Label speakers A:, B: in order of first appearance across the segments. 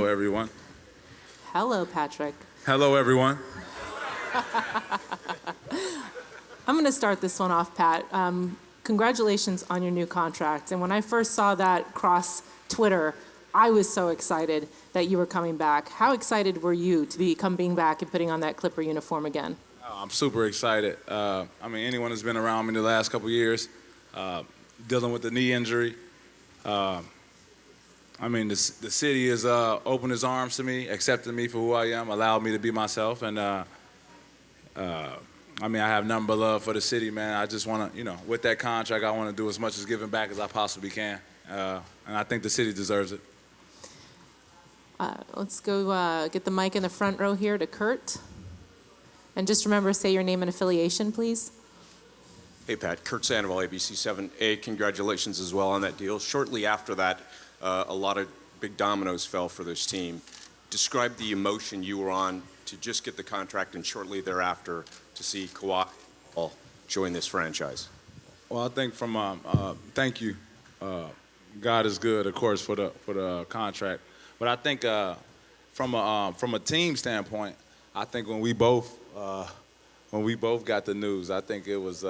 A: everyone.
B: Hello, Patrick.
A: Hello, everyone.
B: I'm going to start this one off, Pat. Congratulations on your new contract. And when I first saw that cross Twitter, I was so excited that you were coming back. How excited were you to be coming back and putting on that Clipper uniform again?
A: I'm super excited. Anyone who's been around me the last couple years, dealing with the knee injury, the city has opened its arms to me, accepted me for who I am, allowed me to be myself, and I have nothing but love for the city, man. I just want to, with that contract, I want to do as much as giving back as I possibly can, and I think the city deserves it.
B: Let's go get the mic in the front row here to Kurt. And just remember, say your name and affiliation, please.
C: Hey, Pat. Kurt Sandoval, ABC 7A. Congratulations as well on that deal. Shortly after that, a lot of big dominoes fell for this team. Describe the emotion you were on to just get the contract and shortly thereafter to see Kawhi join this franchise.
A: Well, I think thank you. God is good, of course, for the contract. But I think from a team standpoint, I think when we both got the news, I think it was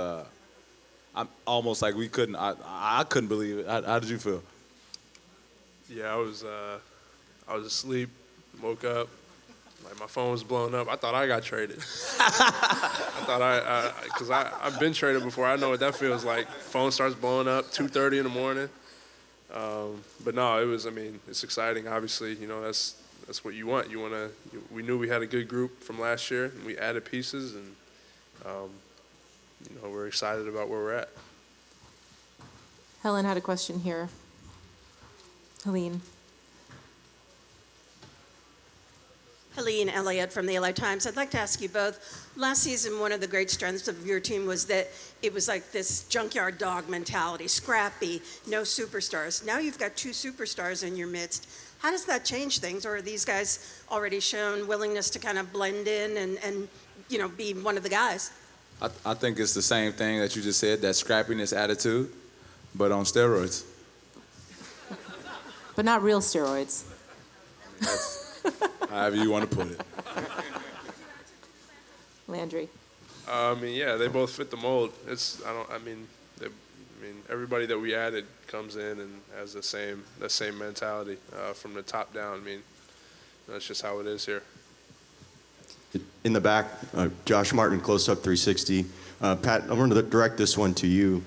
A: almost like we couldn't. I couldn't believe it. How did you feel?
D: Yeah, I was asleep, woke up, like my phone was blowing up. I thought I got traded. Because I've been traded before. I know what that feels like. Phone starts blowing up 2:30 in the morning. But no, it's exciting. Obviously, that's what you want. We knew we had a good group from last year, and we added pieces, and we're excited about where we're at.
B: Helen had a question here. Helene.
E: Helene Elliott from the LA Times. I'd like to ask you both. Last season, one of the great strengths of your team was that it was like this junkyard dog mentality, scrappy, no superstars. Now you've got two superstars in your midst. How does that change things? Or are these guys already shown willingness to kind of blend in and be one of the guys?
A: I think it's the same thing that you just said, that scrappiness attitude, but on steroids.
B: But not real steroids.
A: However you want to put it.
B: Landry.
D: They both fit the mold. Everybody that we added comes in and has the same mentality from the top down. That's just how it is here.
F: In the back, Josh Martin, Close Up 360. Pat, I want to direct this one to you.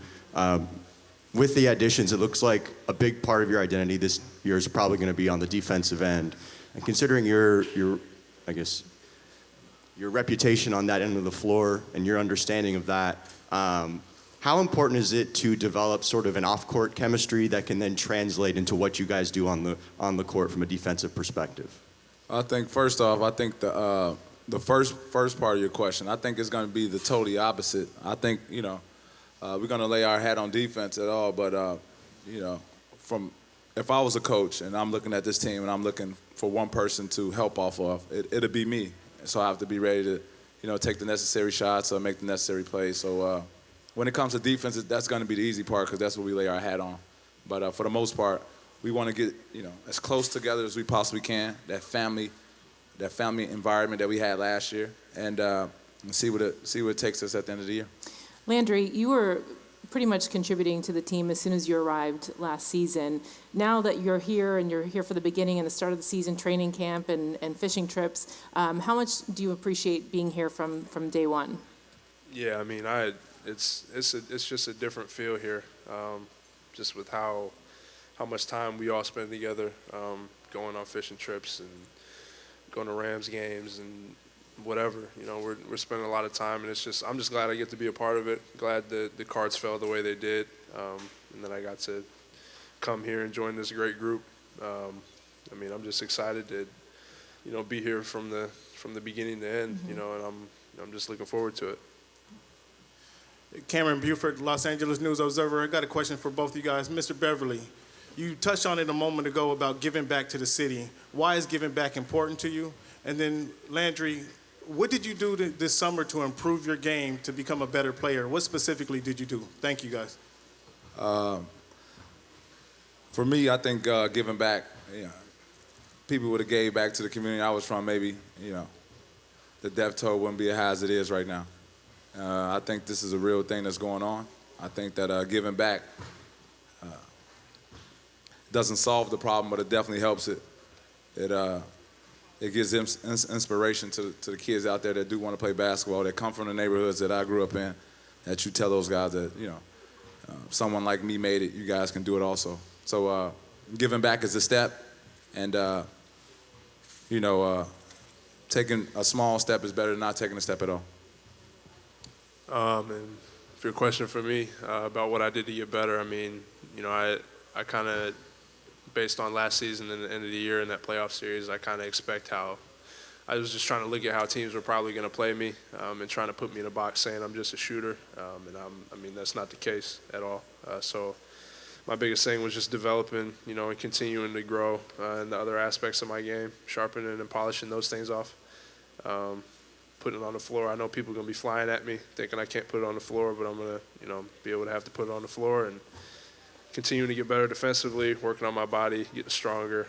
F: With the additions, it looks like a big part of your identity this year is probably going to be on the defensive end. And considering your reputation on that end of the floor and your understanding of that, how important is it to develop sort of an off-court chemistry that can then translate into what you guys do on the court from a defensive perspective?
A: I think first off, the first part of your question, I think it's going to be the totally opposite. I think we're going to lay our hat on defense at all, but if I was a coach and I'm looking at this team and I'm looking for one person to help off of, it'll be me. So I have to be ready to, take the necessary shots or make the necessary plays. So when it comes to defense, that's going to be the easy part because that's what we lay our hat on. But for the most part, we want to get, as close together as we possibly can, that family environment that we had last year, and see what it takes us at the end of the year.
B: Landry, you were pretty much contributing to the team as soon as you arrived last season. Now that you're here for the beginning and the start of the season, training camp and fishing trips, how much do you appreciate being here from day one?
D: Yeah, it's just a different feel here, just with how much time we all spend together, going on fishing trips and going to Rams games and whatever. We're spending a lot of time, and I'm just glad I get to be a part of it. Glad the cards fell the way they did, and then I got to come here and join this great group. I'm just excited to, be here from the beginning to end, and I'm just looking forward to it.
G: Cameron Buford, Los Angeles News Observer. I got a question for both of you guys. Mr. Beverly, you touched on it a moment ago about giving back to the city. Why is giving back important to you? And then Landry, what did you do this summer to improve your game to become a better player? What specifically did you do? Thank you, guys.
A: For me, I think giving back, people would have gave back to the community I was from, maybe, the death toll wouldn't be as high as it is right now. I think this is a real thing that's going on. I think that giving back doesn't solve the problem, but it definitely helps it. It gives inspiration to the kids out there that do want to play basketball, that come from the neighborhoods that I grew up in, that you tell those guys that, someone like me made it, you guys can do it also. So giving back is a step, and, taking a small step is better than not taking a step at all.
D: And for your question for me about what I did to get better, I kind of, based on last season and the end of the year in that playoff series, I kind of expect how I was just trying to look at how teams were probably going to play me and trying to put me in a box saying I'm just a shooter. And that's not the case at all. So my biggest thing was just developing, and continuing to grow in the other aspects of my game, sharpening and polishing those things off. Putting it on the floor. I know people are going to be flying at me thinking I can't put it on the floor, but I'm going to, be able to have to put it on the floor and continuing to get better defensively, working on my body, getting stronger,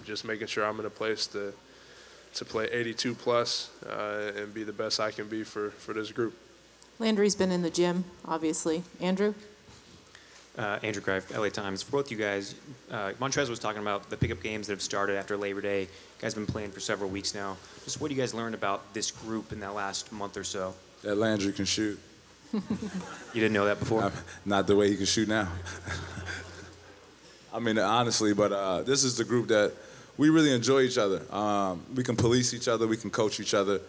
D: just making sure I'm in a place to play 82 plus and be the best I can be for this group.
B: Landry's been in the gym, obviously. Andrew?
H: Andrew Greif, LA Times. For both you guys, Montrez was talking about the pickup games that have started after Labor Day. You guys have been playing for several weeks now. Just what do you guys learn about this group in that last month or so?
A: That Landry can shoot.
H: You didn't know that before?
A: Not the way he can shoot now. Honestly, but this is the group that we really enjoy each other. We can police each other. We can coach each other.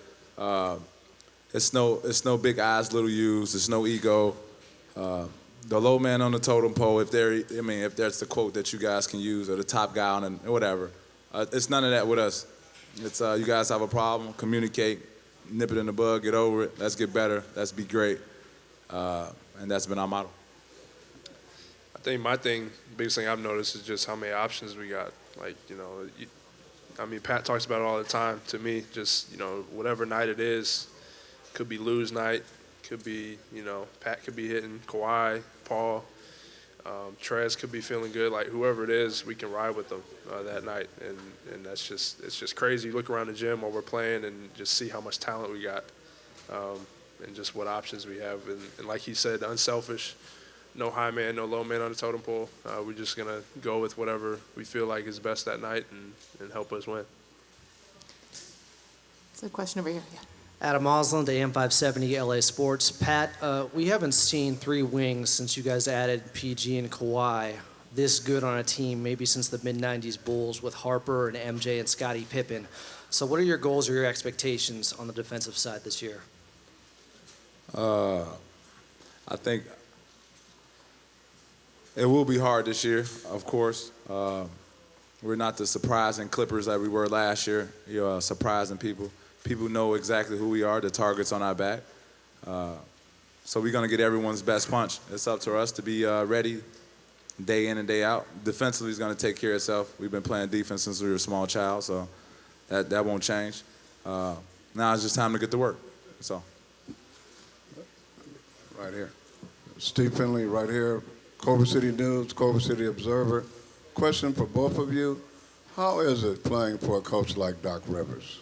A: It's no big eyes, little U's. It's no ego. The low man on the totem pole, if that's the quote that you guys can use, or the top guy on it, whatever. It's none of that with us. It's you guys have a problem, communicate, nip it in the bud, get over it. Let's get better. Let's be great. And that's been our motto.
D: I think biggest thing I've noticed is just how many options we got. Pat talks about it all the time. To me, just, whatever night it is, could be Lou's night, could be, Pat could be hitting, Kawhi, Paul, Trez could be feeling good. Like, whoever it is, we can ride with them that night. And it's just crazy. You look around the gym while we're playing and just see how much talent we got. And just what options we have. And like he said, unselfish, no high man, no low man on the totem pole. We're just going to go with whatever we feel like is best that night and help us win.
B: There's a question over here. Yeah.
I: Adam Osland, AM 570 LA Sports. Pat, we haven't seen three wings since you guys added PG and Kawhi this good on a team, maybe since the mid-90s Bulls with Harper and MJ and Scottie Pippen. So what are your goals or your expectations on the defensive side this year?
A: I think it will be hard this year, of course. We're not the surprising Clippers that we were last year. You're surprising people. People know exactly who we are, the targets on our back. So we're going to get everyone's best punch. It's up to us to be ready day in and day out. Defensively is going to take care of itself. We've been playing defense since we were a small child, so that won't change. Now it's just time to get to work. So.
J: Right here. Steve Finley, right here. Culver City News, Culver City Observer. Question for both of you. How is it playing for a coach like Doc Rivers?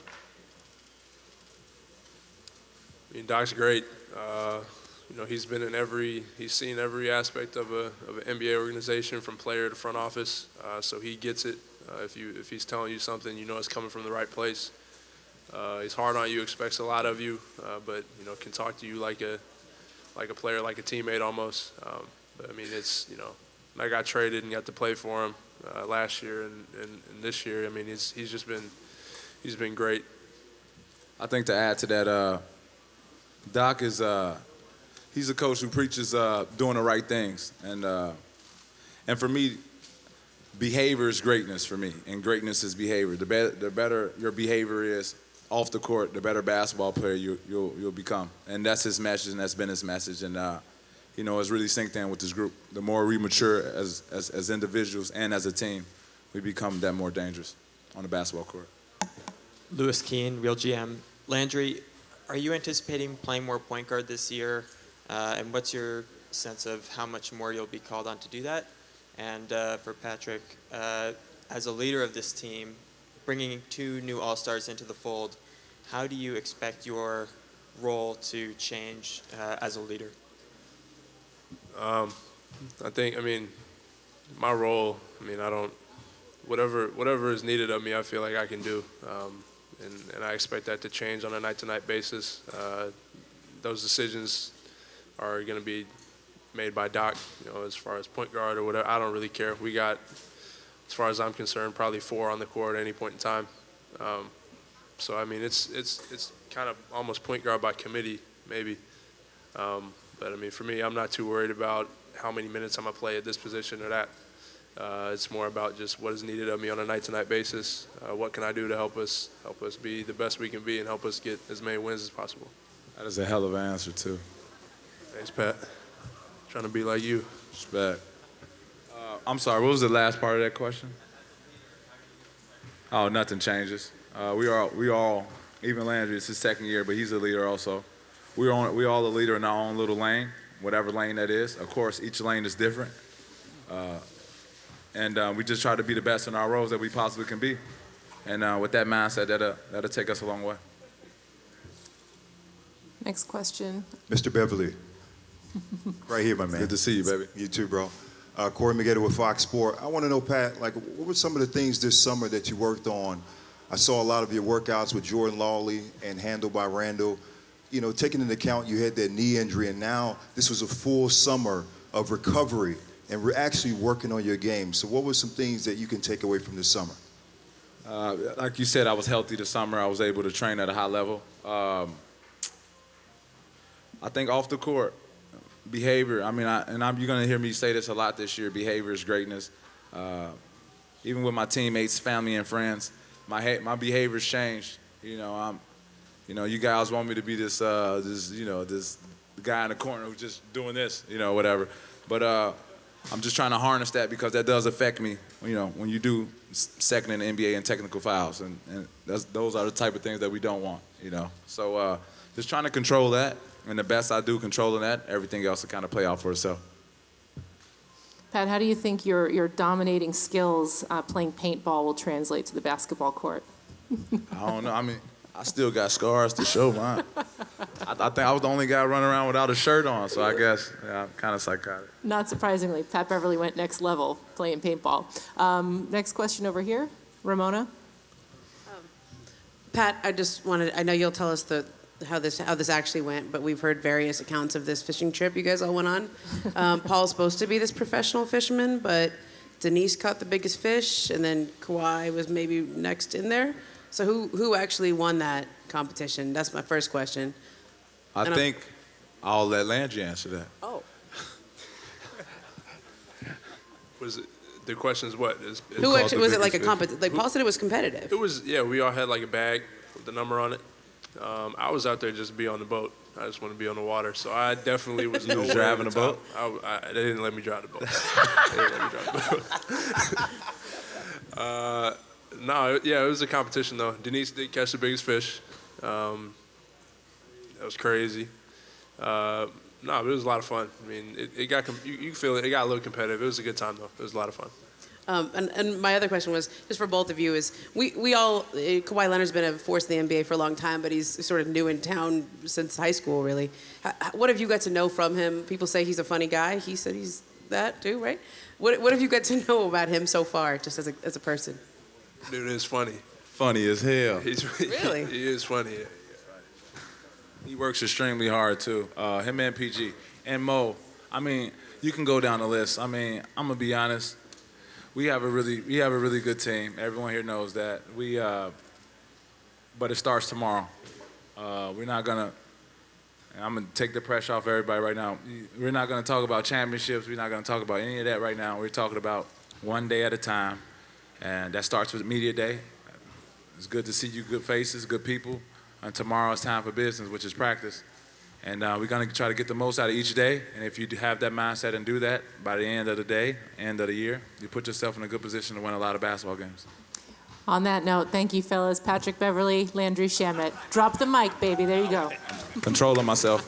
D: Doc's great. He's been he's seen every aspect of an NBA organization from player to front office. So he gets it. If he's telling you something, it's coming from the right place. He's hard on you, expects a lot of you, but can talk to you like a player, like a teammate almost. But it's I got traded and got to play for him last year and this year. He's been great.
A: I think to add to that, Doc is he's a coach who preaches doing the right things, and for me, behavior is greatness for me, and greatness is behavior. The better your behavior is off the court, the better basketball player you'll become, and that's his message, and that's been his message, and it's really synced in with this group. The more we mature as individuals and as a team, we become that more dangerous on the basketball court.
K: Louis Keene, Real GM. Landry, are you anticipating playing more point guard this year? And what's your sense of how much more you'll be called on to do that? And for Patrick, as a leader of this team, bringing 2 new All-Stars into the fold, how do you expect your role to change as a leader?
D: I mean, my role, whatever is needed of me, I feel like I can do. And I expect that to change on a night-to-night basis. Those decisions are going to be made by Doc, as far as point guard or whatever. I don't really care. We got, as far as I'm concerned, probably 4 on the court at any point in time. So, I mean, it's kind of almost point guard by committee, maybe. But, I mean, for me, I'm not too worried about how many minutes I'm going to play at this position or that. It's more about just what is needed of me on a night-to-night basis. What can I do to help us be the best we can be and help us get as many wins as possible.
A: That is a hell of an answer, too.
D: Thanks, Pat. Trying to be like you.
A: Respect. I'm sorry, what was the last part of that question? Oh, nothing changes. We all, even Landry, it's his second year, but he's a leader also. We all a leader in our own little lane, whatever lane that is. Of course, each lane is different. And we just try to be the best in our roles that we possibly can be. And with that mindset, that'll take us a long way.
B: Next question.
L: Mr. Beverly. Right here, my man.
A: Good to see you, baby.
L: You too, bro. Corey Magetta with Fox Sport. I want to know, Pat, what were some of the things this summer that you worked on? I saw a lot of your workouts with Jordan Lawley and handled by Randall. Taking into account you had that knee injury, and now this was a full summer of recovery, and we're actually working on your game. So what were some things that you can take away from this summer?
A: Like you said, I was healthy this summer. I was able to train at a high level. I think off the court, behavior. You're going to hear me say this a lot this year. Behavior is greatness. Even with my teammates, family, and friends, my behavior's changed. You guys want me to be this guy in the corner who's just doing this, whatever. But I'm just trying to harness that because that does affect me. When you do second in the NBA in technical fouls, and those are the type of things that we don't want. So just trying to control that. And the best I do controlling that, everything else will kind of play out for itself.
B: Pat, how do you think your dominating skills playing paintball will translate to the basketball court?
A: I don't know. I still got scars to show mine. I think I was the only guy running around without a shirt on, so I guess I'm kind of psychotic.
B: Not surprisingly, Pat Beverly went next level playing paintball. Next question over here, Ramona.
M: Pat, I know you'll tell us how this actually went, but we've heard various accounts of this fishing trip you guys all went on. Paul's supposed to be this professional fisherman, but Denise caught the biggest fish, and then Kawhi was maybe next in there. So who actually won that competition? That's my first question.
A: I think I'll let Landry answer that.
M: Oh.
D: The question is what?
M: Who actually was it like a competition? Like Paul said, it was competitive.
D: It was, yeah. We all had like a bag with the number on it. I was out there just to be on the boat. I just want to be on the water. So I definitely was
A: You was driving the boat?
D: They didn't let me drive the boat. It was a competition though. Denise did catch the biggest fish. That was crazy. But it was a lot of fun. You can feel it. It got a little competitive. It was a good time though. It was a lot of fun.
M: And my other question was, just for both of you, is we all, Kawhi Leonard's been a force in the NBA for a long time, but he's sort of new in town since high school, really. What have you got to know from him? People say he's a funny guy. He said he's that too, right? What have you got to know about him so far, just as a person?
D: Dude is funny.
A: Funny as hell.
M: Really?
D: He is funny.
A: He works extremely hard too. Him and PG and Mo. You can go down the list. I'm gonna be honest. We have a really good team. Everyone here knows that. But it starts tomorrow. I'm gonna take the pressure off everybody right now. We're not gonna talk about championships. We're not gonna talk about any of that right now. We're talking about one day at a time, and that starts with media day. It's good to see you, good faces, good people. And tomorrow it's time for business, which is practice. And we're going to try to get the most out of each day. And if you have that mindset and do that, by the end of the day, end of the year, you put yourself in a good position to win a lot of basketball games.
B: On that note, thank you, fellas. Patrick Beverly, Landry Shamet. Drop the mic, baby. There you go.
A: Controlling myself.